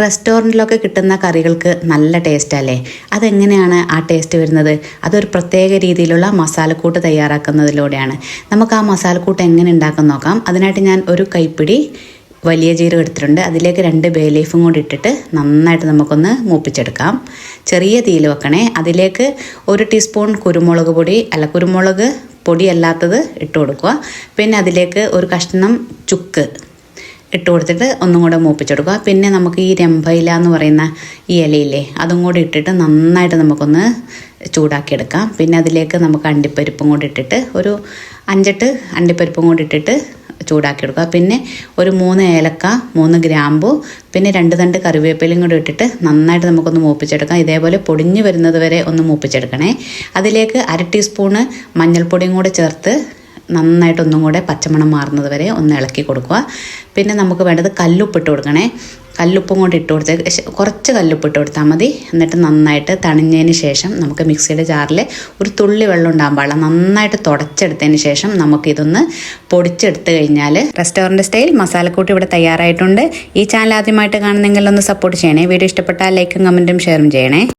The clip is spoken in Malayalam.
റെസ്റ്റോറൻറ്റിലൊക്കെ കിട്ടുന്ന കറികൾക്ക് നല്ല ടേസ്റ്റ് അല്ലേ? അതെങ്ങനെയാണ് ആ ടേസ്റ്റ് വരുന്നത്? അതൊരു പ്രത്യേക രീതിയിലുള്ള മസാലക്കൂട്ട് തയ്യാറാക്കുന്നതിലൂടെയാണ്. നമുക്ക് ആ മസാലക്കൂട്ട് എങ്ങനെ ഉണ്ടാക്കാൻ നോക്കാം. അതിനായിട്ട് ഞാൻ ഒരു കൈപ്പിടി വലിയ ജീരകം എടുത്തിട്ടുണ്ട്. അതിലേക്ക് 2 ബേ ലീഫും കൂടി ഇട്ടിട്ട് നന്നായിട്ട് നമുക്കൊന്ന് മൂപ്പിച്ചെടുക്കാം. ചെറിയ തീയിൽ വെക്കണേ. അതിലേക്ക് 1 ടീസ്പൂൺ കുരുമുളക് പൊടി അല്ലാത്തത് ഇട്ട് കൊടുക്കുക. പിന്നെ അതിലേക്ക് ഒരു കഷ്ണം ചുക്ക് ഇട്ട് കൊടുത്തിട്ട് ഒന്നും കൂടെ മൂപ്പിച്ചെടുക്കുക. പിന്നെ നമുക്ക് ഈ രംഭയില എന്ന് പറയുന്ന ഈ ഇലയില്ലേ, അതും കൂടി ഇട്ടിട്ട് നന്നായിട്ട് നമുക്കൊന്ന് ചൂടാക്കിയെടുക്കാം. പിന്നെ അതിലേക്ക് നമുക്ക് അണ്ടിപ്പരിപ്പും കൂടി ഇട്ടിട്ട് ഒരു 5-8 അണ്ടിപ്പരിപ്പും കൂടി ഇട്ടിട്ട് ചൂടാക്കിയെടുക്കുക. പിന്നെ ഒരു 3 ഏലക്ക, 3 ഗ്രാമ്പു, പിന്നെ 2 തണ്ട് കറിവേപ്പിലയും കൂടി ഇട്ടിട്ട് നന്നായിട്ട് നമുക്കൊന്ന് മൂപ്പിച്ചെടുക്കാം. ഇതേപോലെ പൊടിഞ്ഞ് വരുന്നത് വരെ ഒന്ന് മൂപ്പിച്ചെടുക്കണേ. അതിലേക്ക് 1/2 ടീസ്പൂണ് മഞ്ഞൾപ്പൊടിയും കൂടെ ചേർത്ത് നന്നായിട്ടൊന്നും കൂടെ പച്ചമണം മാറുന്നത് വരെ ഒന്ന് ഇളക്കി കൊടുക്കുക. പിന്നെ നമുക്ക് വേണ്ടത് കല്ലുപ്പിട്ട് കൊടുക്കണേ. കല്ലുപ്പും കൂടി ഇട്ട് കൊടുത്ത് കുറച്ച് കല്ലുപ്പിട്ട് കൊടുത്താൽ മതി. എന്നിട്ട് നന്നായിട്ട് തണിഞ്ഞതിന് ശേഷം നമുക്ക് മിക്സിയുടെ ജാറിൽ ഒരു തുള്ളി വെള്ളം ഉണ്ടാകാൻ പാടില്ല. നന്നായിട്ട് തുടച്ചെടുത്തതിന് ശേഷം നമുക്കിതൊന്ന് പൊടിച്ചെടുത്ത് കഴിഞ്ഞാൽ റെസ്റ്റോറൻറ്റ് സ്റ്റൈൽ മസാലക്കൂട്ട് ഇവിടെ തയ്യാറായിട്ടുണ്ട്. ഈ ചാനൽ ആദ്യമായിട്ട് കാണുന്നെങ്കിൽ ഒന്ന് സപ്പോർട്ട് ചെയ്യണേ. വീഡിയോ ഇഷ്ടപ്പെട്ടാൽ ലൈക്കും കമൻറ്റും ഷെയറും ചെയ്യണേ.